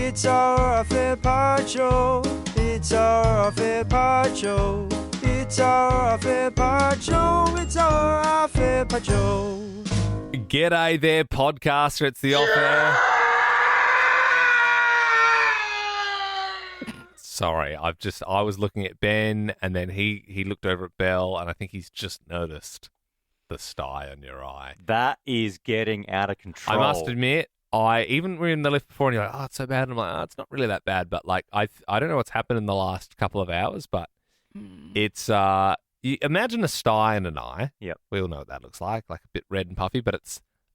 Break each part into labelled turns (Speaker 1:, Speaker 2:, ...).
Speaker 1: It's our outfit part show. It's our outfit part show. It's our outfit part show. It's our outfit part show.
Speaker 2: G'day there, podcaster. It's the off-air. Sorry, I was looking at Ben, and then he looked over at Belle, and I think he's just noticed the stye on your eye.
Speaker 3: That is getting out of control.
Speaker 2: I must admit, we were in the lift before, and you're like, oh, it's so bad. And I'm like, oh, it's not really that bad, but like I don't know what's happened in the last couple of hours, but it's you imagine a stye in an eye.
Speaker 3: Yep.
Speaker 2: We all know what that looks like a bit red and puffy, but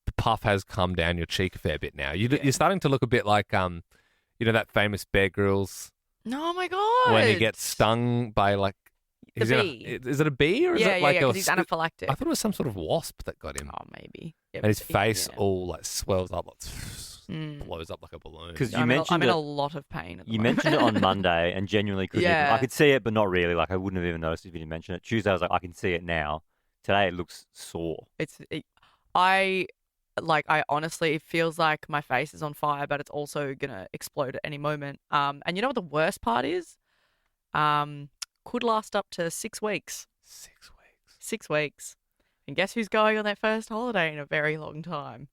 Speaker 2: the puff has come down your cheek a fair bit now. You're starting to look a bit like that famous Bear Grylls.
Speaker 4: Oh my god!
Speaker 2: When he gets stung by like
Speaker 4: the bee.
Speaker 2: Is it a bee or is it like
Speaker 4: because he's anaphylactic.
Speaker 2: I thought it was some sort of wasp that got him.
Speaker 4: Oh, maybe. Yeah,
Speaker 2: and his face all like swells up, blows up like a balloon.
Speaker 3: Because
Speaker 4: I'm in a lot of pain.
Speaker 3: You mentioned it on Monday and genuinely couldn't. I could see it, but not really. Like I wouldn't have even noticed if you didn't mention it. Tuesday, I was like, I can see it now. Today, it looks sore.
Speaker 4: I honestly, it feels like my face is on fire, but it's also gonna explode at any moment. And you know what the worst part is? Could last up to 6 weeks.
Speaker 2: 6 weeks.
Speaker 4: 6 weeks. And guess who's going on their first holiday in a very long time?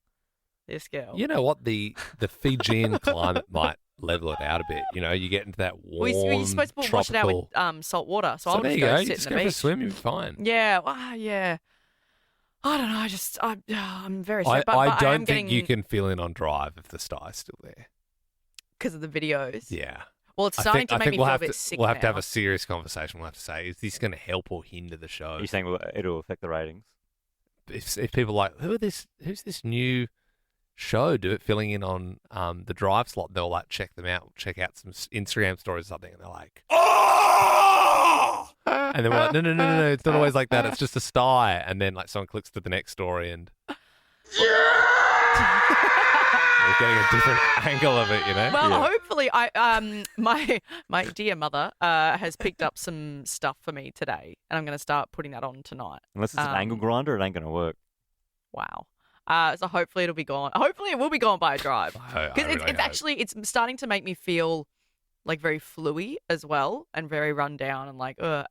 Speaker 4: This girl.
Speaker 2: You know what? The Fijian climate might level it out a bit. You know, you get into that warm,
Speaker 4: you're supposed to wash it out with salt water. So I'll
Speaker 2: there
Speaker 4: just
Speaker 2: you
Speaker 4: go
Speaker 2: go.
Speaker 4: sit
Speaker 2: You just
Speaker 4: in
Speaker 2: go
Speaker 4: the
Speaker 2: for a
Speaker 4: beach.
Speaker 2: swim, you'll be fine.
Speaker 4: Yeah. Yeah. I don't know. I'm very stressed.
Speaker 2: I don't think you can feel in on drive if the stye's still there.
Speaker 4: Because of the videos?
Speaker 2: Yeah.
Speaker 4: Well, it's starting to make me feel a bit sick
Speaker 2: We'll have to have
Speaker 4: now.
Speaker 2: a serious conversation. We'll have to say, is this going to help or hinder the show?
Speaker 3: You're saying it'll affect the ratings?
Speaker 2: If people are like, who's this new show filling in on the drive slot, they'll like check them out, check out some Instagram stories or something, and they're like, oh! And then we're like, no, it's not always like that. It's just a stye. And then like someone clicks to the next story and we're getting a different angle of it, you know?
Speaker 4: Well, hopefully, my dear mother has picked up some stuff for me today, and I'm going to start putting that on tonight.
Speaker 3: Unless it's an angle grinder, it ain't going to work.
Speaker 4: Wow. So hopefully it'll be gone. Hopefully it will be gone by a drive. Because it's starting to make me feel like very fluey as well, and very run down and like so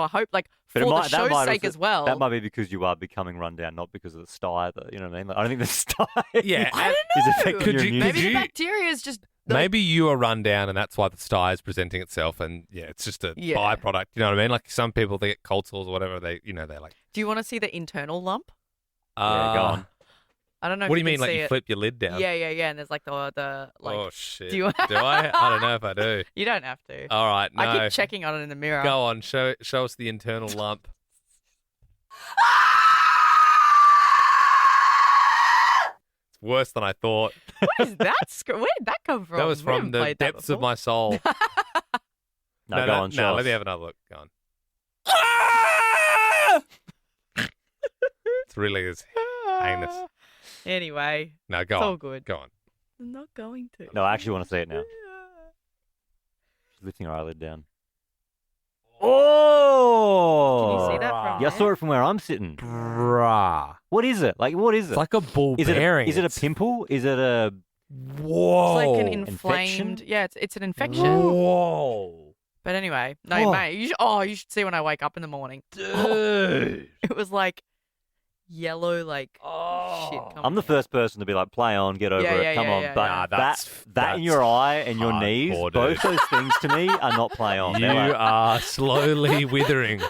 Speaker 4: I hope like for the show's sake as well.
Speaker 3: That might be because you are becoming run down, not because of the stye. You know what I mean? Like, I don't think the stye
Speaker 4: I don't
Speaker 3: is
Speaker 4: know.
Speaker 3: affecting your immune.
Speaker 4: Maybe the bacteria is just
Speaker 2: maybe you are run down and that's why the stye is presenting itself, and it's just a byproduct. You know what I mean? Like some people, they get cold sores or whatever. They're like.
Speaker 4: Do you want to see the internal lump?
Speaker 3: Yeah, go on.
Speaker 4: I don't know.
Speaker 2: What
Speaker 4: if
Speaker 2: do you mean? Like you
Speaker 4: it.
Speaker 2: flip your lid down?
Speaker 4: Yeah. And there's like the like.
Speaker 2: Oh shit!
Speaker 4: Do
Speaker 2: I? I don't know if I do.
Speaker 4: You don't have to.
Speaker 2: All right. No.
Speaker 4: I keep checking on it in the mirror.
Speaker 2: Go on. Show us the internal lump. It's worse than I thought.
Speaker 4: What is that? Where did that come from?
Speaker 2: That was from the depths of my soul.
Speaker 3: No, go on.
Speaker 2: No, let me have another look. Go on. It's really is heinous.
Speaker 4: Anyway.
Speaker 2: No, go on.
Speaker 4: It's all good.
Speaker 2: Go on.
Speaker 4: I'm not going to.
Speaker 3: No, I actually want to see it now. She's lifting her eyelid down. Oh!
Speaker 4: Can you see that from
Speaker 3: Yeah, I
Speaker 4: there?
Speaker 3: saw it from where I'm sitting.
Speaker 2: Bruh.
Speaker 3: What is it? Like, what is it?
Speaker 2: It's like a ball
Speaker 3: is
Speaker 2: bearing.
Speaker 3: Is it a pimple? Is it a...
Speaker 2: Whoa.
Speaker 4: It's like an inflamed...
Speaker 3: Infection?
Speaker 4: Yeah, it's an infection.
Speaker 2: Whoa.
Speaker 4: But anyway, no, mate, you should see when I wake up in the morning.
Speaker 2: Dude.
Speaker 4: It was like yellow, like shit coming
Speaker 3: I'm the
Speaker 4: out.
Speaker 3: first person to be like, play on, get over it, come on. But
Speaker 2: Nah,
Speaker 3: that
Speaker 2: that's
Speaker 3: in your eye and your knees,
Speaker 2: hardcore,
Speaker 3: both
Speaker 2: dude.
Speaker 3: those things to me are not play on.
Speaker 2: You are slowly withering.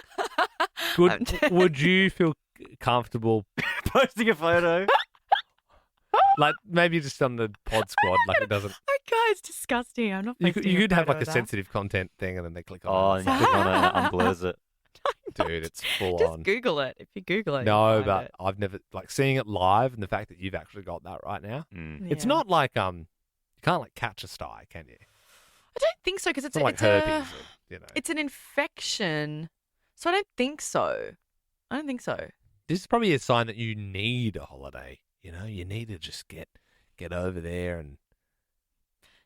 Speaker 2: Would you feel comfortable,
Speaker 3: posting a photo.
Speaker 2: like maybe just on the pod squad, like it doesn't?
Speaker 4: That guy's disgusting. I'm not.
Speaker 2: You
Speaker 4: posting
Speaker 2: could
Speaker 4: a
Speaker 2: have
Speaker 4: photo
Speaker 2: like a
Speaker 4: of that.
Speaker 2: sensitive content thing, and then they click
Speaker 3: Oh,
Speaker 2: on
Speaker 3: and
Speaker 2: it.
Speaker 3: you click on it and it unblurs it.
Speaker 2: Dude, it's full
Speaker 4: Just
Speaker 2: on.
Speaker 4: Google it. If you Google it,
Speaker 2: No,
Speaker 4: you'll
Speaker 2: but
Speaker 4: find it.
Speaker 2: I've never like seeing it live, and the fact that you've actually got that right now.
Speaker 3: Mm.
Speaker 2: It's
Speaker 4: Yeah.
Speaker 2: not like you can't like catch a stye, can you?
Speaker 4: I don't think so because
Speaker 2: It's not like herpes, or.
Speaker 4: It's an infection, so I don't think so.
Speaker 2: This is probably a sign that you need a holiday. You know, you need to just get over there and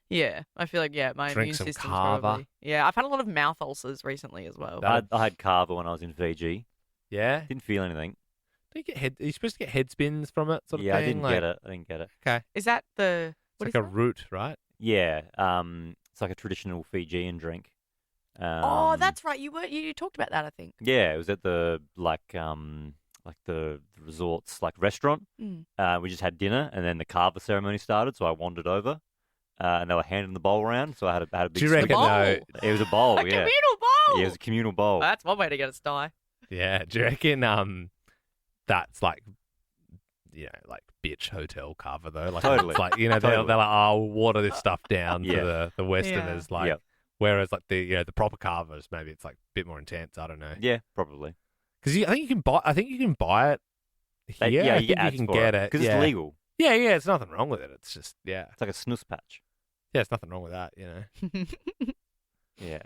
Speaker 4: Yeah, I feel like my
Speaker 2: Drink
Speaker 4: immune
Speaker 2: some
Speaker 4: system's
Speaker 2: kava.
Speaker 4: probably. Yeah, I've had a lot of mouth ulcers recently as well.
Speaker 3: I had kava when I was in Fiji.
Speaker 2: yeah.
Speaker 3: Didn't feel anything.
Speaker 2: Do you get head? Are you supposed to get head spins from it? Sort of
Speaker 3: Yeah,
Speaker 2: thing?
Speaker 3: I didn't
Speaker 2: like,
Speaker 3: get it. I didn't get it.
Speaker 2: Okay,
Speaker 4: Is that the
Speaker 2: it's
Speaker 4: what
Speaker 2: like
Speaker 4: is
Speaker 2: a
Speaker 4: that?
Speaker 2: root, right?
Speaker 3: Yeah, it's like a traditional Fijian drink.
Speaker 4: Oh, that's right. You talked about that, I think.
Speaker 3: Yeah, it was at the the resort's like restaurant.
Speaker 4: Mm.
Speaker 3: We just had dinner, and then the carver ceremony started. So I wandered over, and they were handing the bowl around. So I had a big.
Speaker 2: Do you reckon
Speaker 4: bowl?
Speaker 2: though?
Speaker 3: It was a bowl.
Speaker 4: A
Speaker 3: Yeah,
Speaker 4: communal bowl.
Speaker 3: yeah, it was a communal bowl.
Speaker 4: That's one way to get a stye.
Speaker 2: Yeah. Do you reckon that's like like bitch hotel carver though? Like
Speaker 3: Totally.
Speaker 2: it's like they're
Speaker 3: Totally.
Speaker 2: like, oh, we'll water this stuff down
Speaker 3: Yeah.
Speaker 2: to the Westerners, like.
Speaker 3: Yep.
Speaker 2: Whereas like the proper carvers, maybe it's like a bit more intense. I don't know.
Speaker 3: Yeah, probably.
Speaker 2: Because I think you can buy it here.
Speaker 3: Yeah,
Speaker 2: I
Speaker 3: you
Speaker 2: think
Speaker 3: get ads
Speaker 2: you can
Speaker 3: for
Speaker 2: get it
Speaker 3: because
Speaker 2: yeah.
Speaker 3: it's legal.
Speaker 2: Yeah, yeah. It's nothing wrong with it. It's just
Speaker 3: It's like a snus patch.
Speaker 2: yeah. It's nothing wrong with that.
Speaker 3: Yeah.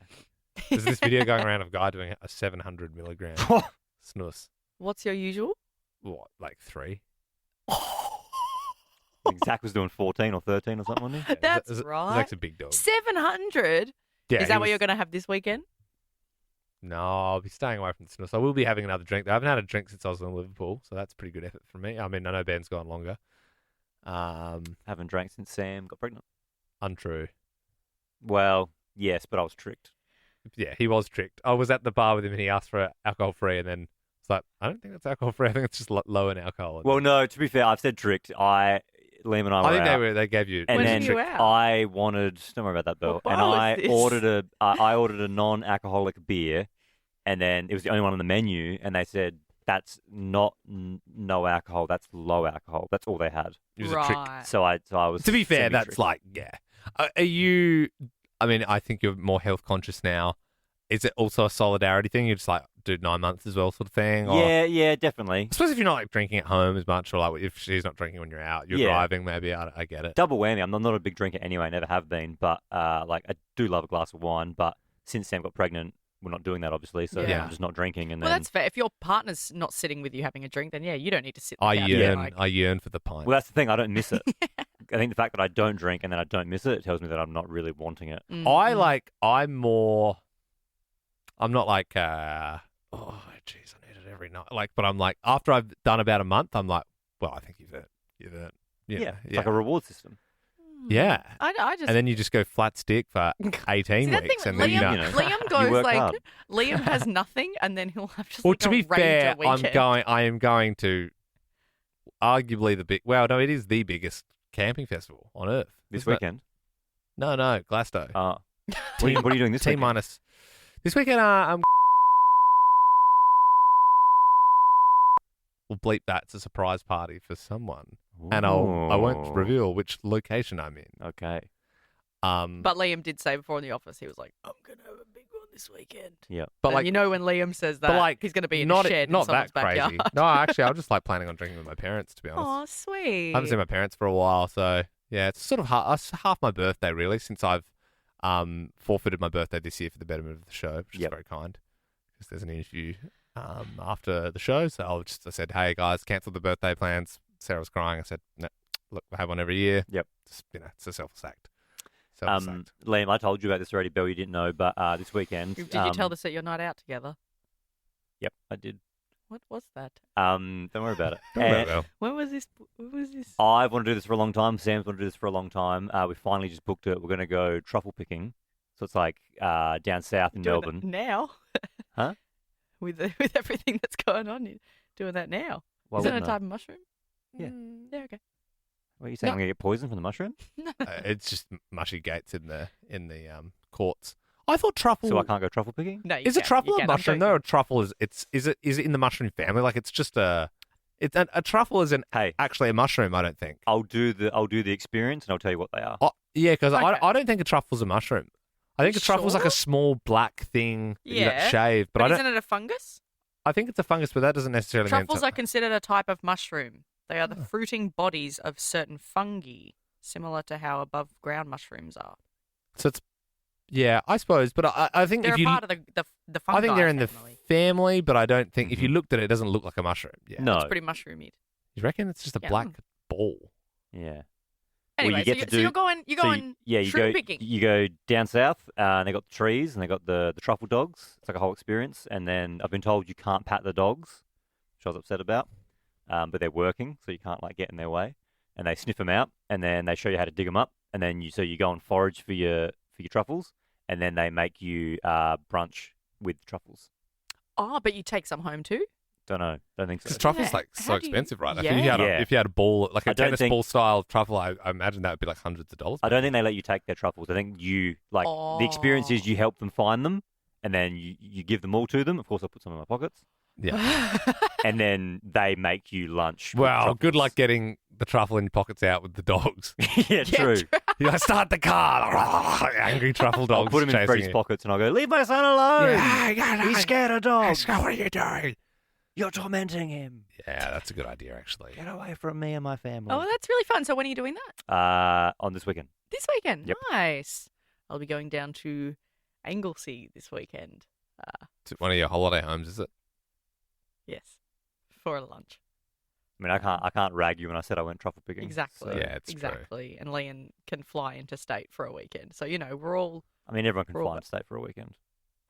Speaker 2: There's this video going around of a guy doing a 700 milligram snus.
Speaker 4: What's your usual?
Speaker 2: What, like 3?
Speaker 3: I think Zach was doing 14 or 13 or something, wasn't he?
Speaker 4: That's
Speaker 2: Zach's
Speaker 4: right.
Speaker 2: a big dog.
Speaker 4: 700?
Speaker 2: Yeah,
Speaker 4: Is that what you're going to have this weekend?
Speaker 2: No, I'll be staying away from the snus. I will be having another drink. I haven't had a drink since I was in Liverpool, so that's a pretty good effort from me. I mean, I know Ben's gone longer.
Speaker 3: Haven't drank since Sam got pregnant.
Speaker 2: Untrue.
Speaker 3: Well, yes, but I was tricked.
Speaker 2: Yeah, he was tricked. I was at the bar with him and he asked for alcohol-free and then it's like, I don't think that's alcohol-free. I think it's just low in alcohol.
Speaker 3: Well, no, to be fair, I've said tricked. Liam and I were
Speaker 2: I think
Speaker 3: out.
Speaker 2: they gave you...
Speaker 3: And
Speaker 4: When
Speaker 3: then
Speaker 4: were you out?
Speaker 3: I wanted, don't worry about that, Belle.
Speaker 4: What
Speaker 3: And
Speaker 4: bar
Speaker 3: I
Speaker 4: was this?
Speaker 3: ordered a non-alcoholic beer, and then it was the only one on the menu, and they said that's not no alcohol, that's low alcohol. That's all they had.
Speaker 2: It was a trick.
Speaker 4: Right.
Speaker 3: So I was.
Speaker 2: To be fair, that's
Speaker 3: semi-tricked.
Speaker 2: like, yeah. Are you... I mean, I think you're more health conscious now. Is it also a solidarity thing? You're just like, do 9 months as well sort of thing? Or...
Speaker 3: Yeah, definitely.
Speaker 2: I suppose if you're not like drinking at home as much, or like if she's not drinking when you're out, you're
Speaker 3: Yeah.
Speaker 2: driving maybe. I get it.
Speaker 3: Double whammy. I'm not a big drinker anyway, never have been, but like I do love a glass of wine. But since Sam got pregnant, we're not doing that obviously, so
Speaker 4: Yeah.
Speaker 3: I'm just not drinking. And
Speaker 4: Well,
Speaker 3: then,
Speaker 4: that's fair. If your partner's not sitting with you having a drink, then yeah, you don't need to sit.
Speaker 2: I
Speaker 4: down
Speaker 2: yearn.
Speaker 4: there, like-
Speaker 2: I yearn for the pint.
Speaker 3: well, that's the thing. I don't miss it. I think the fact that I don't drink and then I don't miss it tells me that I'm not really wanting it.
Speaker 4: Mm,
Speaker 2: I'm not like, oh, jeez, I need it every night. Like, but I'm like, after I've done about a month, I'm like, well, I think you've earned.
Speaker 3: It's like a reward system.
Speaker 2: Yeah.
Speaker 4: I just
Speaker 2: And then you just go flat stick for 18
Speaker 4: See, that thing
Speaker 2: weeks,
Speaker 4: with
Speaker 2: and then
Speaker 4: Liam,
Speaker 3: you know,
Speaker 4: Liam
Speaker 3: you
Speaker 4: goes
Speaker 3: work
Speaker 4: like
Speaker 3: hard.
Speaker 4: Liam has nothing, and then he'll have just
Speaker 2: Well,
Speaker 4: like
Speaker 2: to
Speaker 4: a
Speaker 2: be fair,
Speaker 4: ranger weekend.
Speaker 2: I am going to arguably it is the biggest camping festival on earth.
Speaker 3: This
Speaker 2: isn't it?
Speaker 3: weekend.
Speaker 2: No, Glasgow.
Speaker 3: What are you doing this
Speaker 2: T
Speaker 3: weekend?
Speaker 2: minus. This weekend, we'll bleep that. It's a surprise party for someone, and I won't
Speaker 3: Ooh.
Speaker 2: reveal which location I'm in.
Speaker 3: Okay.
Speaker 4: But Liam did say before in the office, he was like, "I'm gonna have a big one this weekend."
Speaker 3: Yeah.
Speaker 2: but
Speaker 4: And
Speaker 2: like,
Speaker 4: you know when Liam says that,
Speaker 2: but like,
Speaker 4: he's gonna be in
Speaker 2: not
Speaker 4: a shed
Speaker 2: not
Speaker 4: in someone's
Speaker 2: that crazy.
Speaker 4: backyard.
Speaker 2: No, actually, I'm just like planning on drinking with my parents. To be honest,
Speaker 4: Oh, sweet.
Speaker 2: I haven't seen my parents for a while, so yeah, it's sort of half my birthday really, since I've forfeited my birthday this year for the betterment of the show, which is
Speaker 3: Yep.
Speaker 2: very kind. Because there's an interview after the show, so I said, hey guys, cancel the birthday plans. Sarah was crying. I said, no, look, we have one every year.
Speaker 3: Yep.
Speaker 2: Just, it's a selfless act. Selfless act.
Speaker 3: Liam, I told you about this already, Belle. You didn't know, but this weekend.
Speaker 4: Did you tell us at your night out together?
Speaker 3: Yep, I did.
Speaker 4: What was that?
Speaker 3: Don't worry about it.
Speaker 2: Don't worry
Speaker 3: And
Speaker 2: about it.
Speaker 4: When was this? When was this?
Speaker 3: I've wanted to do this for a long time. Sam's wanted to do this for a long time. We finally just booked it. We're going to go truffle picking. So it's like down south in
Speaker 4: Doing
Speaker 3: Melbourne.
Speaker 4: that now?
Speaker 3: Huh?
Speaker 4: With everything that's going on, you're doing that now.
Speaker 3: Why
Speaker 4: Is that a
Speaker 3: wouldn't I?
Speaker 4: type of mushroom?
Speaker 3: Yeah.
Speaker 4: Yeah. Okay.
Speaker 3: What are you saying?
Speaker 4: No.
Speaker 3: I'm going to get poisoned from the mushroom?
Speaker 2: It's just mushy gates in the courts. I thought truffle.
Speaker 3: So I can't go truffle picking?
Speaker 4: No. You
Speaker 2: Is a
Speaker 4: can.
Speaker 2: truffle
Speaker 4: You
Speaker 2: a
Speaker 4: can. I'm
Speaker 2: mushroom
Speaker 4: joking.
Speaker 2: though? Or truffle is it in the mushroom family? Like it's just a truffle isn't
Speaker 3: Hey,
Speaker 2: actually a mushroom. I don't think.
Speaker 3: I'll do the experience and I'll tell you what they are.
Speaker 2: Oh, yeah, because
Speaker 4: Okay.
Speaker 2: I don't think a truffle's a mushroom. I think a truffle's like
Speaker 4: Sure?
Speaker 2: a small black thing that you got
Speaker 4: Yeah,
Speaker 2: shaved. But
Speaker 4: But
Speaker 2: I don't.
Speaker 4: isn't it a fungus?
Speaker 2: I think it's a fungus, but that doesn't necessarily
Speaker 4: Truffles
Speaker 2: mean
Speaker 4: are considered a type of mushroom. They are the fruiting bodies of certain fungi, similar to how above ground mushrooms are.
Speaker 2: so. It's yeah, I suppose. But I think
Speaker 4: They're
Speaker 2: if
Speaker 4: a
Speaker 2: you,
Speaker 4: part of the fungi
Speaker 2: I think they're in the
Speaker 4: family.
Speaker 2: family, but I don't think if you
Speaker 3: Mhm.
Speaker 2: looked at it, it doesn't look like a mushroom. Yeah,
Speaker 3: No.
Speaker 4: It's pretty mushroomy.
Speaker 2: you reckon it's just a
Speaker 4: Yeah.
Speaker 2: black ball?
Speaker 3: Yeah.
Speaker 4: Anyway,
Speaker 3: you get to
Speaker 4: so
Speaker 3: do-
Speaker 4: you're going
Speaker 3: So you
Speaker 4: shroom
Speaker 3: go
Speaker 4: picking.
Speaker 3: you go down south, and they got the trees, and they got the truffle dogs. It's like a whole experience. And then I've been told you can't pat the dogs, which I was upset about. But they're working, so you can't like get in their way. And they sniff them out, and then they show you how to dig them up, and then you go and forage for your truffles, and then they make you brunch with truffles.
Speaker 4: Oh, but you take some home too?
Speaker 3: Don't know. Don't think so.
Speaker 2: Because truffle's
Speaker 4: Yeah,
Speaker 2: like so
Speaker 4: how do you-
Speaker 2: expensive, right? Like,
Speaker 4: Yeah.
Speaker 2: if you had a ball, like a
Speaker 3: I don't
Speaker 2: tennis
Speaker 3: think-
Speaker 2: ball style truffle, I imagine that would be like hundreds of dollars.
Speaker 3: I don't think they let you take their truffles. I think you the experience is you help them find them, and then you give them all to them. Of course, I'll put some in my pockets,
Speaker 2: Yeah.
Speaker 3: and then they make you lunch. with
Speaker 2: Well, good
Speaker 3: truffles.
Speaker 2: luck getting the truffle in your pockets out with the dogs.
Speaker 3: Yeah, true.
Speaker 2: You like, start the car. Angry truffle dogs.
Speaker 3: I'll put him in
Speaker 2: chasing
Speaker 3: Freddy's
Speaker 2: you.
Speaker 3: pockets, and I'll go, "Leave my son alone.
Speaker 2: Yeah,
Speaker 3: He's scared of dogs.
Speaker 2: What are you doing?
Speaker 3: You're tormenting him.
Speaker 2: Yeah, that's a good idea, actually.
Speaker 3: Get away from me and my family."
Speaker 4: Oh, that's really fun. So when are you doing that?
Speaker 3: On this weekend.
Speaker 4: This weekend.
Speaker 3: Yep.
Speaker 4: Nice. I'll be going down to Anglesey this weekend.
Speaker 2: To one of your holiday homes, is it?
Speaker 4: Yes. For a lunch.
Speaker 3: I mean, I can't rag you when I said I went truffle picking.
Speaker 4: Exactly.
Speaker 3: so-
Speaker 2: Yeah, it's true.
Speaker 4: exactly. And Liam can fly interstate for a weekend. So, we're all.
Speaker 3: I mean, everyone can
Speaker 4: We're all
Speaker 3: fly and stay for a weekend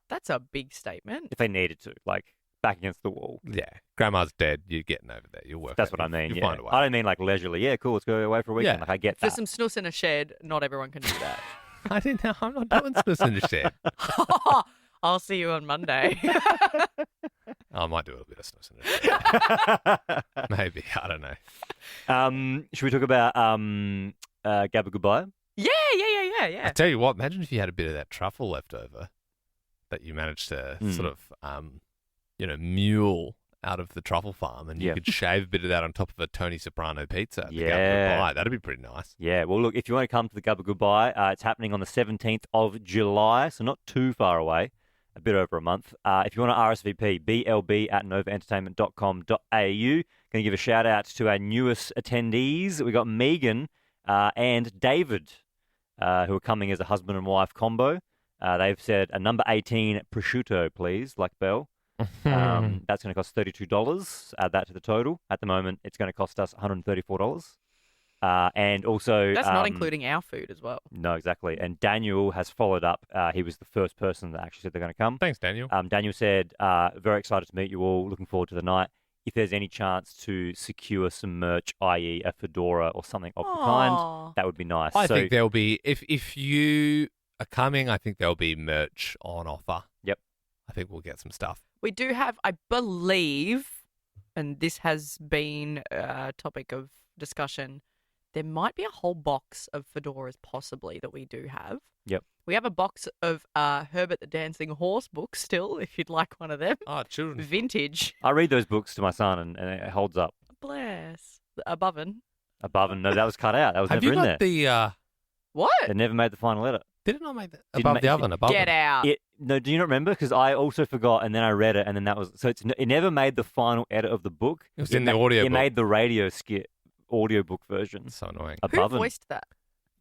Speaker 4: That's a big statement.
Speaker 3: if they needed to, like back against the wall.
Speaker 2: Yeah. Grandma's dead. You're getting over there. You'll work.
Speaker 3: That's
Speaker 2: out.
Speaker 3: what I mean.
Speaker 2: You'll
Speaker 3: Yeah.
Speaker 2: find a way.
Speaker 3: I don't mean like leisurely. Yeah, cool. Let's go away for a weekend.
Speaker 2: Yeah.
Speaker 3: Like I get
Speaker 4: For
Speaker 3: that.
Speaker 4: some snus in a shed, not everyone can do that.
Speaker 2: I didn't know. I'm not doing snus in the shed.
Speaker 4: I'll see you on Monday.
Speaker 2: I might do a little bit of snus in the shed. Maybe. I don't know.
Speaker 3: Should we talk about Gabba Goodbye?
Speaker 4: yeah.
Speaker 2: I tell you what, imagine if you had a bit of that truffle left over that you managed to sort of, mule out of the truffle farm, and you
Speaker 3: Yeah.
Speaker 2: could shave a bit of that on top of a Tony Soprano pizza. to go
Speaker 3: Yeah.
Speaker 2: goodbye. That'd be pretty nice.
Speaker 3: Yeah. Well, look, if you want to come to the Gabba Goodbye, it's happening on the 17th of July, so not too far away. A bit over a month. If you want to RSVP, blb@novaentertainment.com.au. Going to give a shout out to our newest attendees. We got Megan and David, who are coming as a husband and wife combo. They've said a number 18 prosciutto, please, like Belle. That's going to cost $32. Add that to the total. At the moment, it's going to cost us $134. And also...
Speaker 4: That's not including our food as well.
Speaker 3: No, exactly. And Daniel has followed up. He was the first person that actually said they're going to come.
Speaker 2: Thanks, Daniel.
Speaker 3: Daniel said, very excited to meet you all. Looking forward to the night. If there's any chance to secure some merch, i.e. a fedora or something of the kind,
Speaker 4: Aw.
Speaker 3: that would be nice.
Speaker 2: I
Speaker 3: So,
Speaker 2: think there'll be, if you are coming, I think there'll be merch on offer.
Speaker 3: Yep.
Speaker 2: I think we'll get some stuff.
Speaker 4: We do have, I believe, and this has been a topic of discussion, there might be a whole box of fedoras possibly that we do have.
Speaker 3: Yep.
Speaker 4: We have a box of Herbert the Dancing Horse books still, if you'd like one of them.
Speaker 2: Oh, children.
Speaker 4: Vintage.
Speaker 3: I read those books to my son, and it holds up.
Speaker 4: Bless. Above and.
Speaker 3: Above and no, that was cut out. That was
Speaker 2: Have
Speaker 3: never
Speaker 2: you
Speaker 3: in
Speaker 2: got
Speaker 3: there.
Speaker 2: the,
Speaker 4: What?
Speaker 3: It never made the final edit.
Speaker 2: did it not make that?
Speaker 3: Didn't
Speaker 2: Above
Speaker 3: make-
Speaker 2: the oven, above
Speaker 4: Get
Speaker 2: it.
Speaker 4: out.
Speaker 3: No, do you not remember? Because I also forgot, and then I read it, and then that was so. It never made the final edit of the book.
Speaker 2: It was in the audio
Speaker 3: It
Speaker 2: book.
Speaker 3: made the radio skit audiobook version.
Speaker 2: So annoying.
Speaker 4: Who
Speaker 3: Above and
Speaker 4: voiced that?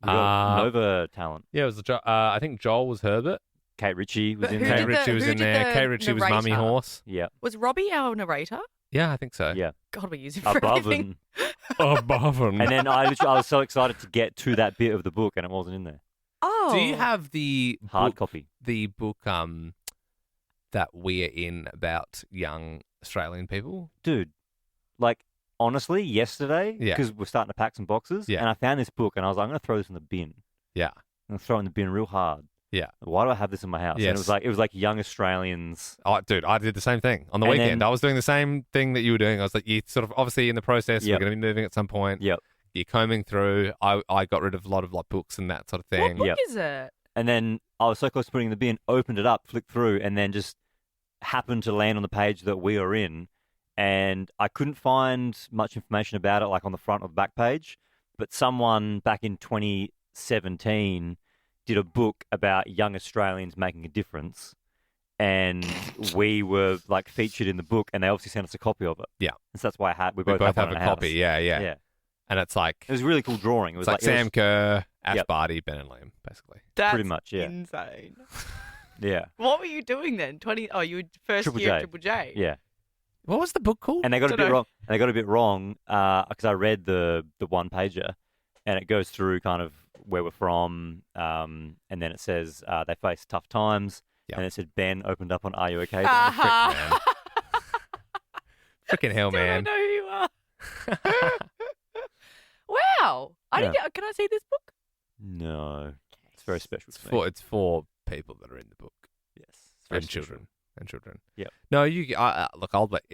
Speaker 3: we got
Speaker 2: Uh,
Speaker 3: Nova talent.
Speaker 2: Yeah, it was. I think Joel was Herbert.
Speaker 3: Kate Ritchie was
Speaker 4: But
Speaker 3: in
Speaker 4: who
Speaker 3: there.
Speaker 2: Kate
Speaker 4: did the-
Speaker 2: Ritchie was
Speaker 4: who
Speaker 2: in
Speaker 4: did
Speaker 2: there.
Speaker 4: the
Speaker 2: Kate Ritchie was Mummy
Speaker 4: narrator?
Speaker 2: Horse.
Speaker 3: Yeah,
Speaker 4: Was Robbie our narrator?
Speaker 2: Yeah, I think so.
Speaker 3: yeah.
Speaker 4: God, we use him for
Speaker 3: Above
Speaker 4: everything.
Speaker 3: and
Speaker 2: Above him.
Speaker 3: and then I was so excited to get to that bit of the book, and it wasn't in there.
Speaker 4: Oh.
Speaker 2: Do you have the
Speaker 3: Hard
Speaker 2: book,
Speaker 3: copy.
Speaker 2: the book that we're in about young Australian people?
Speaker 3: Dude, like, honestly, yesterday,
Speaker 2: Yeah.
Speaker 3: because we're starting to pack some boxes,
Speaker 2: Yeah.
Speaker 3: and I found this book, and I was like, I'm going to throw this in the bin.
Speaker 2: Yeah.
Speaker 3: I'm going to throw it in the bin real hard.
Speaker 2: Yeah.
Speaker 3: Why do I have this in my house? And
Speaker 2: Yes.
Speaker 3: it was like young Australians.
Speaker 2: Oh, dude, I did the same thing on the
Speaker 3: And
Speaker 2: weekend.
Speaker 3: then-
Speaker 2: I was doing the same thing that you were doing. I was like, you sort of obviously in the process,
Speaker 3: Yep.
Speaker 2: we're going to be moving at some point.
Speaker 3: Yep.
Speaker 2: You're combing through. I got rid of a lot of like books and that sort of
Speaker 4: What
Speaker 2: thing.
Speaker 4: book
Speaker 3: Yep.
Speaker 4: is it?
Speaker 3: And then I was so close to putting it in the bin, opened it up, flicked through, and then just happened to land on the page that we are in. And I couldn't find much information about it, like on the front or the back page. But someone back in 2017 did a book about young Australians making a difference. And we were like featured in the book, and they obviously sent us a copy of it.
Speaker 2: Yeah.
Speaker 3: And so that's why we
Speaker 2: We
Speaker 3: both,
Speaker 2: both
Speaker 3: have
Speaker 2: have
Speaker 3: one
Speaker 2: a
Speaker 3: in our
Speaker 2: copy.
Speaker 3: house.
Speaker 2: Yeah, yeah,
Speaker 3: Yeah.
Speaker 2: And it's like
Speaker 3: It was a really cool drawing. It was
Speaker 2: it's like Sam
Speaker 3: it
Speaker 2: Kerr, Ash
Speaker 3: Yep.
Speaker 2: Barty, Ben and Liam, basically.
Speaker 4: That's
Speaker 3: Pretty much, yeah.
Speaker 4: insane.
Speaker 3: was, yeah.
Speaker 4: What were you doing then? Oh, you were first
Speaker 3: Triple
Speaker 4: year
Speaker 3: J.
Speaker 4: at Triple J.
Speaker 3: Yeah.
Speaker 2: What was the book called?
Speaker 3: And they got a bit
Speaker 4: Dunno.
Speaker 3: wrong. And they got a bit wrong because I read the one pager, and it goes through kind of where we're from, and then it says they face tough times,
Speaker 2: Yep.
Speaker 3: and it said Ben opened up on Are You Okay?
Speaker 4: Uh-huh.
Speaker 2: Freaking hell,
Speaker 4: Still
Speaker 2: man.
Speaker 4: don't know who you are. Wow.
Speaker 3: Yeah.
Speaker 4: Can I see this book?
Speaker 3: No, it's very special.
Speaker 2: It's for people that are in the book.
Speaker 3: Yes, it's very
Speaker 2: And
Speaker 3: special.
Speaker 2: children. And children.
Speaker 3: Yep.
Speaker 2: No, look.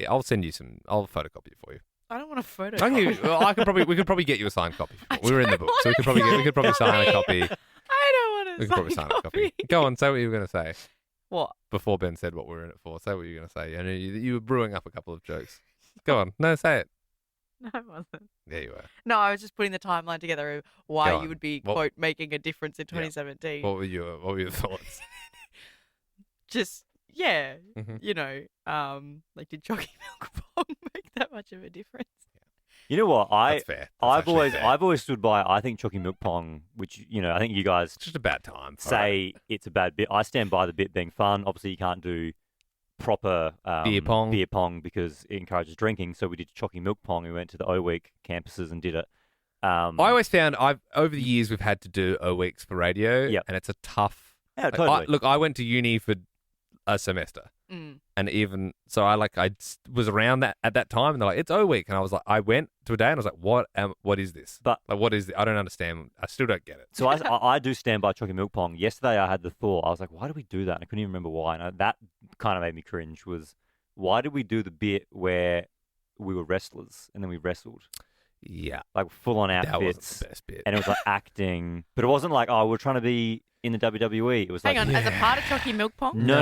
Speaker 2: I'll send you some. I'll photocopy it for you.
Speaker 4: I don't want a photo.
Speaker 2: We could probably get you a signed copy. We were in the book, so we could probably sign a copy.
Speaker 4: I don't want
Speaker 2: We
Speaker 4: to
Speaker 2: could probably sign a copy. Go on, say what you were going to say.
Speaker 4: What?
Speaker 2: Before Ben said what we were in it for, say what you were going to say. I know you were brewing up a couple of jokes. Go on, no, say it.
Speaker 4: No, I wasn't.
Speaker 2: Yeah, you were.
Speaker 4: No, I was just putting the timeline together of
Speaker 2: Go
Speaker 4: why
Speaker 2: on.
Speaker 4: you would be,
Speaker 2: What-
Speaker 4: quote, making a difference in 2017.
Speaker 2: What were your thoughts?
Speaker 4: Just, yeah,
Speaker 2: Mhm.
Speaker 4: you know, like, did Jockey Milk Pong make that much of a difference?
Speaker 3: You know what?
Speaker 2: That's fair. That's actually fair.
Speaker 3: I've always stood by. I think Chalky Milk Pong, which I think you guys
Speaker 2: It's just a bad time.
Speaker 3: say it's a bad bit. I stand by the bit being fun. Obviously, you can't do proper
Speaker 2: Beer pong
Speaker 3: because it encourages drinking. So we did Chalky Milk Pong. We went to the O Week campuses and did it.
Speaker 2: I always found over the years we've had to do O weeks for radio,
Speaker 3: Yep.
Speaker 2: and it's a tough.
Speaker 3: Yeah, totally.
Speaker 2: I went to uni for a semester, and even so, I was around that at that time, and they're like, "It's O week," and I was like, I went to a day, and I was like, what is this?
Speaker 3: But
Speaker 2: what is this? I don't understand. I still don't get it.
Speaker 3: So I do stand by Chalky Milk Pong. Yesterday I had the thought. I was like, why did we do that? And I couldn't even remember why. And that kind of made me cringe. Was why did we do the bit where we were wrestlers and then we wrestled?
Speaker 2: Yeah,
Speaker 3: like full on
Speaker 2: that
Speaker 3: outfits.
Speaker 2: wasn't the best bit.
Speaker 3: And it was like acting, but it wasn't like, oh, we're trying to be in the WWE. It was
Speaker 4: Hang
Speaker 3: like,
Speaker 4: on, as a part of Chalky Milk Pong?
Speaker 3: No,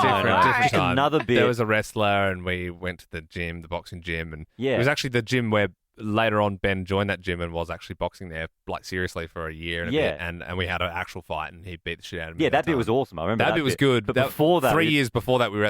Speaker 2: different
Speaker 3: Just
Speaker 2: time.
Speaker 3: another bit.
Speaker 2: There was a wrestler, and we went to the gym, the boxing gym, and
Speaker 3: Yeah.
Speaker 2: it was actually the gym where later on Ben joined that gym and was actually boxing there, like seriously for a year and a
Speaker 3: Yeah.
Speaker 2: bit, and we had an actual fight, and he beat the shit out of me.
Speaker 3: Yeah, that bit was awesome. I remember
Speaker 2: That bit was good.
Speaker 3: But before that,
Speaker 2: 3 years before that, we were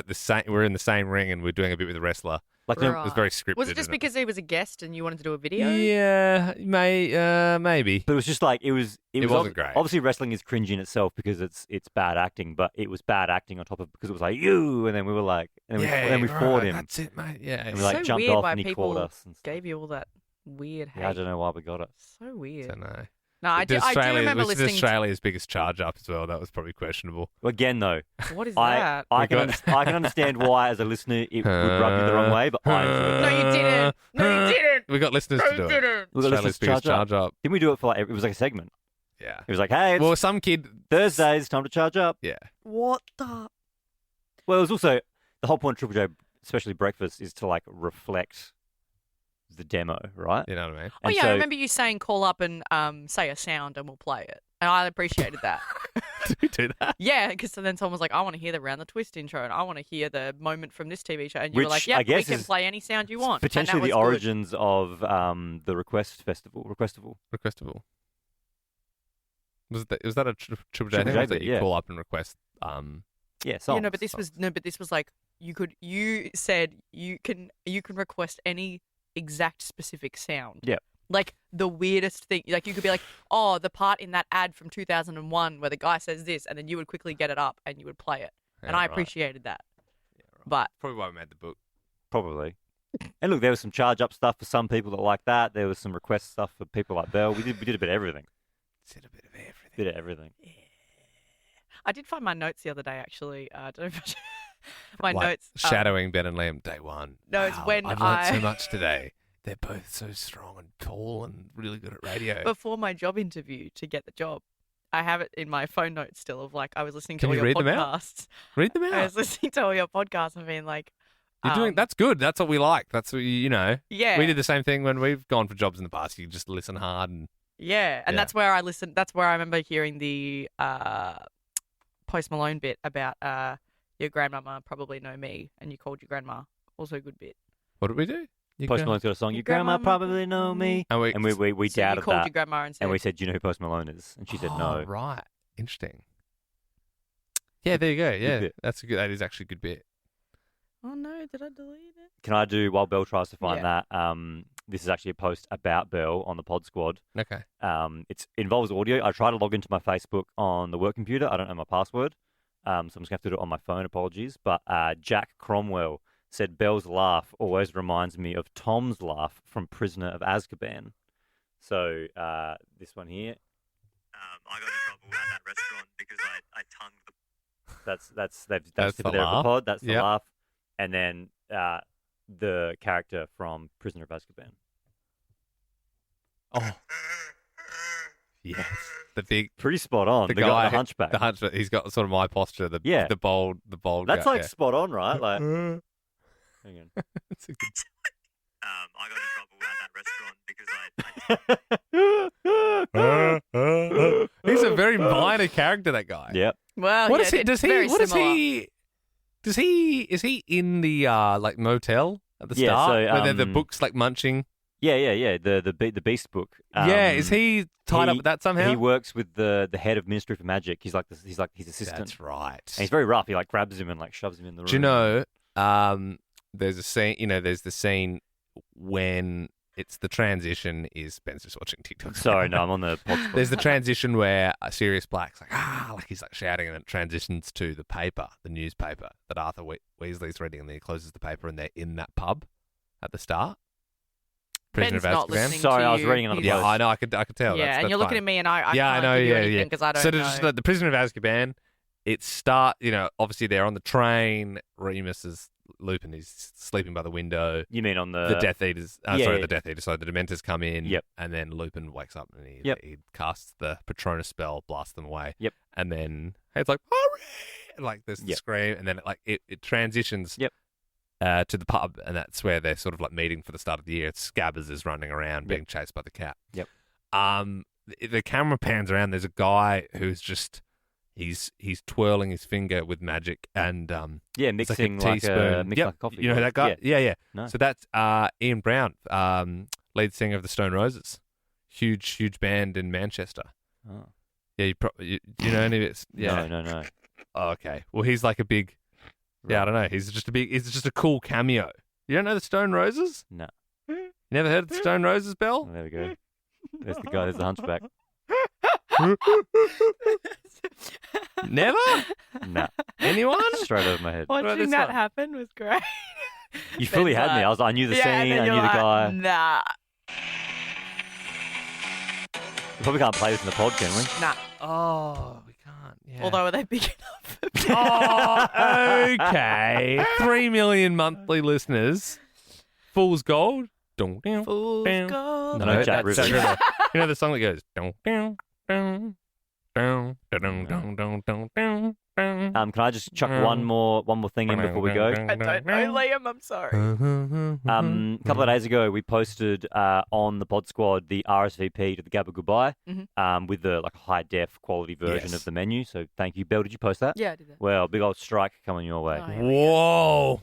Speaker 2: in the same ring, and we were doing a bit with the wrestler.
Speaker 3: like
Speaker 2: It was very scripted.
Speaker 4: Was it just
Speaker 2: and
Speaker 4: because he was a guest and you wanted to do a video?
Speaker 2: Yeah, maybe.
Speaker 3: But it was just like it
Speaker 2: wasn't great.
Speaker 3: Obviously, wrestling is cringy in itself because it's bad acting, but it was bad acting on top of because it was like you, and then we were like, and then we fought him.
Speaker 2: That's it, mate. Yeah,
Speaker 3: And we like
Speaker 4: So
Speaker 3: jumped
Speaker 4: weird
Speaker 3: off
Speaker 4: why
Speaker 3: and he
Speaker 4: people
Speaker 3: caught us. And stuff.
Speaker 4: Gave you all that weird hate.
Speaker 3: Yeah, I don't know why we got it.
Speaker 4: So weird.
Speaker 2: don't know.
Speaker 4: No, I do remember
Speaker 2: It was
Speaker 4: listening
Speaker 2: Australia's biggest charge up as well. That was probably questionable.
Speaker 3: Again, though,
Speaker 4: to... What is
Speaker 3: I
Speaker 4: that?
Speaker 3: I can understand why as a listener it would rub you the wrong way, but I enjoyed
Speaker 4: No,
Speaker 3: it.
Speaker 4: you didn't. No, you didn't.
Speaker 2: We got listeners
Speaker 4: No,
Speaker 2: to do
Speaker 4: you
Speaker 2: it.
Speaker 4: didn't.
Speaker 3: We got
Speaker 2: Australia's
Speaker 3: listeners to
Speaker 2: biggest
Speaker 3: charge
Speaker 2: charge up.
Speaker 3: Didn't we do it for like it was like a segment?
Speaker 2: Yeah.
Speaker 3: It was like, hey, it's
Speaker 2: Well, some kid.
Speaker 3: Thursdays, time to charge up.
Speaker 2: Yeah.
Speaker 4: What the...
Speaker 3: Well, it was also the whole point of Triple J, especially breakfast, is to like reflect the demo, right?
Speaker 2: You know what I mean?
Speaker 4: Oh,
Speaker 3: And
Speaker 4: yeah,
Speaker 3: so-
Speaker 4: I remember you saying call up and say a sound and we'll play it. And I appreciated that.
Speaker 2: Did we do that?
Speaker 4: Yeah, because then someone was like, I want to hear the Round the Twist intro and I want to hear the moment from this TV show. And you were
Speaker 3: Which
Speaker 4: like,
Speaker 3: I
Speaker 4: yeah, we
Speaker 3: guess
Speaker 4: can
Speaker 3: is
Speaker 4: play any sound you want. And
Speaker 3: Potentially
Speaker 4: that
Speaker 3: the
Speaker 4: was good.
Speaker 3: origins of the Requestival.
Speaker 2: Requestable. Was that a Triple J
Speaker 3: Triple
Speaker 2: thing?
Speaker 3: J
Speaker 2: Or was that
Speaker 3: bit,
Speaker 2: you
Speaker 3: yeah.
Speaker 2: call up and request?
Speaker 3: Yeah,
Speaker 4: Yeah,
Speaker 3: songs.
Speaker 4: no, but this was like you said you can request any exact specific sound.
Speaker 3: Yep.
Speaker 4: Like the weirdest thing, like you could be like, oh, the part in that ad from 2001 where the guy says this, and then you would quickly get it up and you would play it, and
Speaker 2: Yeah,
Speaker 4: I
Speaker 2: right.
Speaker 4: appreciated that.
Speaker 2: Yeah, right.
Speaker 4: But
Speaker 2: Probably why we made the book.
Speaker 3: Probably. And look, there was some charge up stuff for some people that like that. There was some request stuff for people like Belle. We did a bit of everything.
Speaker 2: Did a bit of everything.
Speaker 3: Bit of everything.
Speaker 4: I did find my notes the other day. Actually, I don't know if my
Speaker 2: Like
Speaker 4: notes.
Speaker 2: Shadowing Ben and Liam day one.
Speaker 4: No, it's when
Speaker 2: I've learned so much today. They're both so strong and tall and really good at radio.
Speaker 4: Before my job interview to get the job, I have it in my phone notes still of like I was listening to
Speaker 2: Can
Speaker 4: all
Speaker 2: you
Speaker 4: your
Speaker 2: read them out?
Speaker 4: podcasts.
Speaker 2: Read them
Speaker 4: I
Speaker 2: out.
Speaker 4: was listening to all your podcasts and being like,
Speaker 2: You're doing that's good. That's what we like. That's what you know.
Speaker 4: yeah,
Speaker 2: We did the same thing when we've gone for jobs in the past. You just listen hard and
Speaker 4: yeah, and
Speaker 2: Yeah.
Speaker 4: that's where I listened. That's where I remember hearing the Post Malone bit about your grandmama probably know me, and you called your grandma. Also a good bit.
Speaker 2: what did we do? You
Speaker 3: Post
Speaker 2: go-
Speaker 3: Malone's got a song.
Speaker 4: Your
Speaker 3: Your grandma
Speaker 4: grandma
Speaker 3: probably know me.
Speaker 2: And we
Speaker 3: And we
Speaker 4: So you
Speaker 3: doubted
Speaker 4: called
Speaker 3: that.
Speaker 4: your grandma and said,
Speaker 3: And we said, do you know who Post Malone is? And she said no.
Speaker 2: Right. Interesting. Yeah, there you go. Yeah,
Speaker 3: bit.
Speaker 2: that's a good. That is actually a good bit.
Speaker 4: "Oh no, did I delete it?"
Speaker 3: Can I do, while Belle tries to find
Speaker 4: Yeah.
Speaker 3: that, this is actually a post about Belle on the Pod Squad.
Speaker 2: Okay.
Speaker 3: It involves audio. I tried to log into my Facebook on the work computer. I don't know my password. So I'm just going to have to do it on my phone. Apologies. But Jack Cromwell said, Belle's laugh always reminds me of Tom's laugh from Prisoner of Azkaban. So this one here. I got in trouble at that restaurant because I tongued the... They've
Speaker 2: That's
Speaker 3: tipped
Speaker 2: the
Speaker 3: it there of
Speaker 2: laugh?
Speaker 3: the pod. That's the
Speaker 2: Yep.
Speaker 3: laugh. And then the character from Prisoner of Azkaban.
Speaker 2: Oh. Yes. The big
Speaker 3: Pretty spot on.
Speaker 2: the
Speaker 3: The
Speaker 2: guy,
Speaker 3: guy, the hunchback.
Speaker 2: The hunchback. He's got sort of my posture. The bald
Speaker 3: That's
Speaker 2: guy.
Speaker 3: like spot on, right? Like, hang on.
Speaker 2: It's a good-
Speaker 5: I got in trouble at that restaurant because I
Speaker 2: He's a very minor character, that guy.
Speaker 3: Yep.
Speaker 4: Well,
Speaker 2: What
Speaker 4: yeah,
Speaker 2: is he?
Speaker 4: it's
Speaker 2: Does he?
Speaker 4: very
Speaker 2: What is
Speaker 4: similar.
Speaker 2: he? Does he? Is he in the like motel at the
Speaker 3: Yeah,
Speaker 2: start
Speaker 3: so,
Speaker 2: where the books like munching?
Speaker 3: Yeah. The Beast book.
Speaker 2: Yeah, is he tied up with that somehow?
Speaker 3: He works with the head of Ministry for Magic. He's like his assistant.
Speaker 2: That's right.
Speaker 3: And he's very rough. He like grabs him and like shoves him in the room.
Speaker 2: Do you know? There's a scene. There's the scene when it's the transition. Is Ben's just watching TikTok?
Speaker 3: Sorry, no, I'm on the pod.
Speaker 2: There's the transition where Sirius Black's like like he's like shouting, and it transitions to the paper, the newspaper that Arthur Weasley's reading, and then he closes the paper, and they're in that pub at the start. Prisoner
Speaker 4: Ben's
Speaker 2: of
Speaker 4: not
Speaker 2: Azkaban.
Speaker 4: listening
Speaker 3: Sorry,
Speaker 4: to
Speaker 3: I was
Speaker 4: you.
Speaker 3: reading it on the
Speaker 4: He's-
Speaker 3: post.
Speaker 2: Yeah, I know. I could tell.
Speaker 4: Yeah,
Speaker 2: that's
Speaker 4: and you're looking
Speaker 2: fine.
Speaker 4: at me, and I
Speaker 2: Yeah, I
Speaker 4: can't
Speaker 2: know.
Speaker 4: give you
Speaker 2: Yeah,
Speaker 4: anything
Speaker 2: yeah.
Speaker 4: because I don't
Speaker 2: So
Speaker 4: know.
Speaker 2: there's just the Prisoner of Azkaban. It obviously they're on the train. Remus is Lupin is sleeping by the window.
Speaker 3: You mean on
Speaker 2: The Death Eaters,
Speaker 3: yeah.
Speaker 2: the Death Eaters. So the Dementors come in,
Speaker 3: Yep.
Speaker 2: and then Lupin wakes up and
Speaker 3: Yep.
Speaker 2: he casts the Patronus spell, blasts them away.
Speaker 3: Yep.
Speaker 2: And then it's like, hurry! And like there's the
Speaker 3: Yep.
Speaker 2: scream, and then it transitions.
Speaker 3: Yep.
Speaker 2: To the pub, and that's where they're sort of like meeting for the start of the year. Scabbers is running around being chased by the cat.
Speaker 3: Yep.
Speaker 2: The camera pans around. There's a guy who's just he's twirling his finger with magic and
Speaker 3: Yeah,
Speaker 2: it's
Speaker 3: mixing
Speaker 2: like a teaspoon.
Speaker 3: mixing
Speaker 2: Yep.
Speaker 3: like a coffee.
Speaker 2: You know who that guy? Yeah.
Speaker 3: No.
Speaker 2: So that's Ian Brown, lead singer of the Stone Roses, huge band in Manchester.
Speaker 3: Oh.
Speaker 2: Yeah, you know any of it? Yeah.
Speaker 3: No.
Speaker 2: Oh, okay. Well, he's like a big. Yeah, I don't know. He's just a cool cameo. You don't know the Stone Roses?
Speaker 3: No.
Speaker 2: You never heard of the Stone Roses, Belle?
Speaker 3: Oh, there we go. There's the guy. There's the hunchback.
Speaker 2: Never?
Speaker 3: Nah.
Speaker 2: Anyone?
Speaker 3: Straight over my head.
Speaker 4: Watching
Speaker 2: this
Speaker 4: that
Speaker 2: one.
Speaker 4: happen was great.
Speaker 3: You fully
Speaker 4: Ben's
Speaker 3: had me.
Speaker 4: like-
Speaker 3: I knew the
Speaker 4: yeah,
Speaker 3: scene.
Speaker 4: and then
Speaker 3: I knew
Speaker 4: you're
Speaker 3: the
Speaker 4: like,
Speaker 3: guy.
Speaker 4: Nah.
Speaker 3: We probably can't play this in the pod, can we?
Speaker 4: Nah.
Speaker 2: Oh, we can't. Yeah.
Speaker 4: Although, are they big enough?
Speaker 2: Oh, okay. 3 million monthly listeners. Fool's Gold. Dun, dun,
Speaker 4: Fool's
Speaker 2: dun.
Speaker 4: gold.
Speaker 3: No, Jack
Speaker 2: that's-
Speaker 3: Rivers.
Speaker 2: You know the song that goes dun, dun, dun, dun, dun, dun, dun, dun, dun, dun, dun.
Speaker 3: Can I just chuck one more thing in before we go?
Speaker 4: I don't know, Liam. I'm sorry.
Speaker 3: A couple of days ago, we posted on the Pod Squad the RSVP to the Gabba Goodbye with the like high def quality version
Speaker 2: Yes.
Speaker 3: of the menu. So thank you, Belle. Did you post that?
Speaker 4: Yeah, I did that.
Speaker 3: Well, big old strike coming your way.
Speaker 4: Oh, here we go.
Speaker 2: Whoa.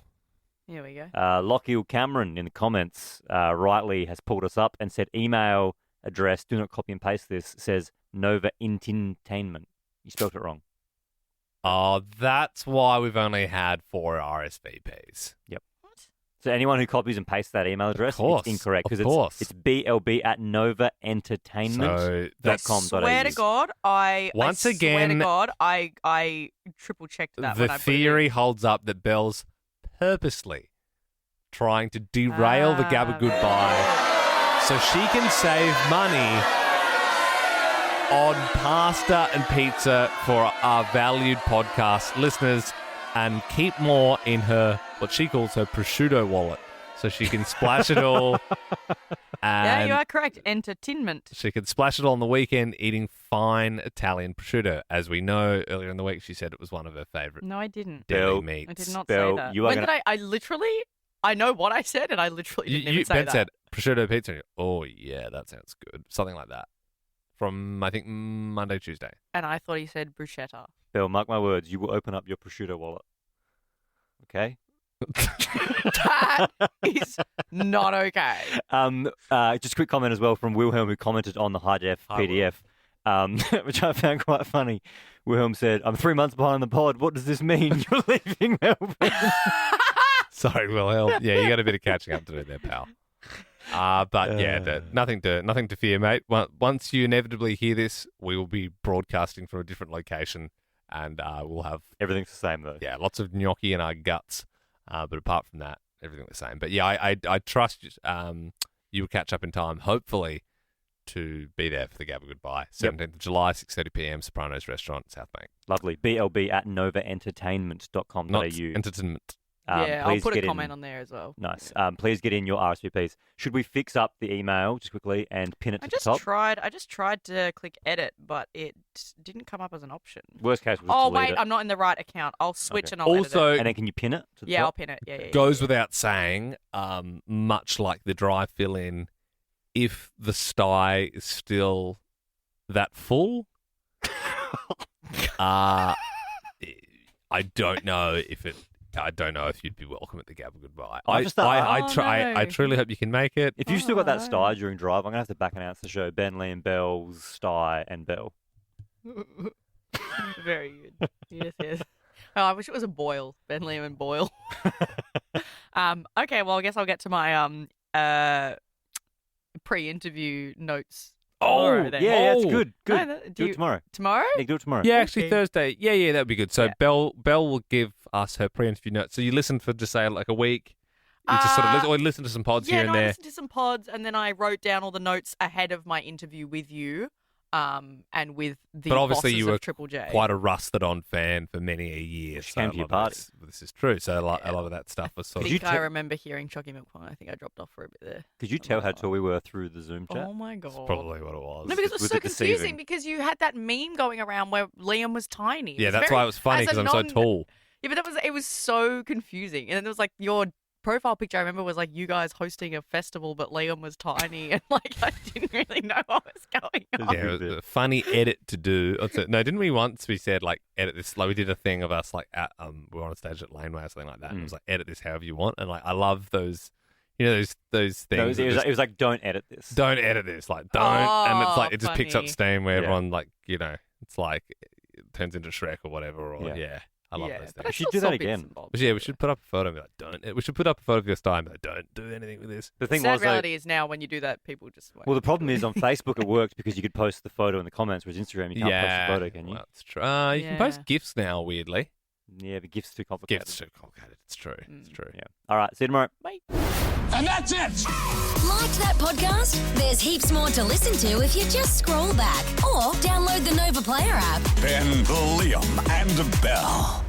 Speaker 4: Here we go.
Speaker 3: Lockhill Cameron in the comments rightly has pulled us up and said email address. Do not copy and paste this. Says Nova Entertainment. You spelled it wrong.
Speaker 2: Oh, that's why we've only had 4 RSVPs.
Speaker 3: So anyone who copies and pastes that email address,
Speaker 2: course,
Speaker 3: it's incorrect
Speaker 2: of
Speaker 3: because
Speaker 2: course.
Speaker 3: it's BLB at novaentertainment.com.
Speaker 2: So that's
Speaker 4: Swear to God, I swear
Speaker 2: again,
Speaker 4: to God, I triple checked that. when
Speaker 2: the
Speaker 4: I put it in.
Speaker 2: theory holds up that Belle's purposely trying to derail the Gabba Goodbye so she can save money on pasta and pizza for our valued podcast listeners and keep more in her, what she calls her prosciutto wallet, so she can splash it all.
Speaker 4: Yeah,
Speaker 2: And
Speaker 4: you are correct. Entertainment.
Speaker 2: she can splash it all on the weekend eating fine Italian prosciutto. As we know, earlier in the week, she said it was one of her favourite
Speaker 4: No, I didn't.
Speaker 2: deli
Speaker 3: Belle,
Speaker 2: meats.
Speaker 4: I did not
Speaker 3: Belle,
Speaker 4: say that.
Speaker 3: you are
Speaker 4: When
Speaker 3: gonna-
Speaker 4: did I literally, I know what I said, and I literally didn't even say
Speaker 2: Ben
Speaker 4: that.
Speaker 2: said prosciutto pizza. And you go, oh yeah, that sounds good. Something like that. From I think Monday, Tuesday.
Speaker 4: And I thought he said bruschetta.
Speaker 3: Bill, mark my words, you will open up your prosciutto wallet. Okay?
Speaker 4: That is not okay.
Speaker 3: Just a quick comment as well from Wilhelm, who commented on the high def
Speaker 2: Hi,
Speaker 3: PDF, which I found quite funny. Wilhelm said, "I'm 3 months behind the pod. What does this mean? You're leaving Melbourne."
Speaker 2: Sorry, Wilhelm. Yeah, you got a bit of catching up to do there, pal. But yeah, nothing to fear, mate. Once you inevitably hear this, we will be broadcasting from a different location, and we'll have
Speaker 3: Everything's the same though.
Speaker 2: lots of gnocchi in our guts. But apart from that, everything the same. But yeah, I trust you will catch up in time, hopefully, to be there for the Gabba Goodbye. 17th of July, 6:30 p.m. Sopranos Restaurant, South Bank.
Speaker 3: Lovely. BLB at novaentertainment.com.au.
Speaker 2: Not entertainment.
Speaker 4: I'll
Speaker 3: please
Speaker 4: put a
Speaker 3: get
Speaker 4: comment
Speaker 3: in.
Speaker 4: on there as well.
Speaker 3: Nice. Please get in your RSVPs. Should we fix up the email just quickly and pin it to the top?
Speaker 4: I just tried to click edit, but it didn't come up as an option.
Speaker 3: Worst case, we'll just delete it.
Speaker 4: I'm not in the right account. I'll switch
Speaker 3: Okay.
Speaker 4: and I'll edit
Speaker 2: Also,
Speaker 3: And then can you pin it to the
Speaker 4: it.
Speaker 3: top?
Speaker 4: I'll pin it. Yeah.
Speaker 2: goes without saying, much like the dry fill-in, if the stye is still that full, I don't know if you'd be welcome at the Gabba Goodbye. I truly hope you can make it.
Speaker 3: If you've still got that stye during drive, I'm going to have to back announce the show. Ben, Lee, and Belle's stye and Belle.
Speaker 4: Very good. Yes. Oh, I wish it was a boil. Ben Lehman boil. Okay, well, I guess I'll get to my pre-interview notes. tomorrow then.
Speaker 3: Yeah, that's good. Good.
Speaker 4: No,
Speaker 3: do it tomorrow.
Speaker 4: Tomorrow?
Speaker 3: Yeah, do it tomorrow.
Speaker 2: Yeah, actually
Speaker 4: Okay.
Speaker 2: Thursday. Yeah, that would be good. So
Speaker 4: Yeah.
Speaker 2: Belle will give us her pre-interview notes. So you listen for just say like a week. You just sort of listen to some pods here and
Speaker 4: I
Speaker 2: there.
Speaker 4: listened to some pods, and then I wrote down all the notes ahead of my interview with you, and with the
Speaker 2: But obviously
Speaker 4: bosses
Speaker 2: you were
Speaker 4: of Triple J.
Speaker 2: Quite a rusted-on fan for many a year.
Speaker 3: She
Speaker 2: So
Speaker 3: came
Speaker 2: a
Speaker 3: to your
Speaker 2: lot of
Speaker 3: party.
Speaker 2: This is true. So a lot of that stuff was
Speaker 4: I
Speaker 2: sort of.
Speaker 4: think I remember hearing Chucky McPong. I think I dropped off for a bit there.
Speaker 3: Could you tell how tall we were through the Zoom chat?
Speaker 4: Oh my god!
Speaker 2: That's probably what it was.
Speaker 4: No, because it was
Speaker 3: Was
Speaker 4: so
Speaker 3: it
Speaker 4: confusing
Speaker 3: deceiving?
Speaker 4: because you had that meme going around where Liam was tiny.
Speaker 2: Yeah, that's why it was funny because I'm so tall.
Speaker 4: Yeah, but it was so confusing. And then there was like your profile picture I remember was like you guys hosting a festival, but Liam was tiny, and like I didn't really know what was going on.
Speaker 2: Yeah, it was a funny edit to do. No, didn't we once? We said like edit this. Like we did a thing of us like at we were on a stage at Laneway or something like that. And it was like edit this however you want, and like I love those. You know those things.
Speaker 3: No, it was like, don't edit this.
Speaker 2: Don't edit this. Like don't, and it's like it just picks up
Speaker 4: funny.
Speaker 2: steam where
Speaker 3: Yeah.
Speaker 2: everyone like it's like it turns into Shrek or whatever. Or
Speaker 3: Yeah.
Speaker 2: I love those
Speaker 4: but
Speaker 2: things.
Speaker 4: I
Speaker 3: We should
Speaker 4: still
Speaker 3: do
Speaker 4: saw
Speaker 3: that
Speaker 4: bits
Speaker 3: again.
Speaker 4: and bobs.
Speaker 2: But yeah, we should put up a photo and be like, don't. We should put up a photo of your style and be like, don't do anything with this.
Speaker 3: The thing
Speaker 4: Sad
Speaker 3: was, though,
Speaker 4: reality is now when you do that, people just won't.
Speaker 3: well, the problem is on Facebook it worked because you could post the photo in the comments, whereas Instagram you can't post the photo, can you?
Speaker 2: Well, it's true. You can post
Speaker 4: Yeah.
Speaker 2: GIFs now, weirdly.
Speaker 3: Yeah, but GIF's too complicated.
Speaker 2: GIFs too complicated. It's true. It's true.
Speaker 3: Yeah. All right, see you tomorrow.
Speaker 4: Bye.
Speaker 6: And that's it.
Speaker 7: Liked that podcast? There's heaps more to listen to if you just scroll back or download the Nova Player app.
Speaker 6: Ben, Liam, and Belle.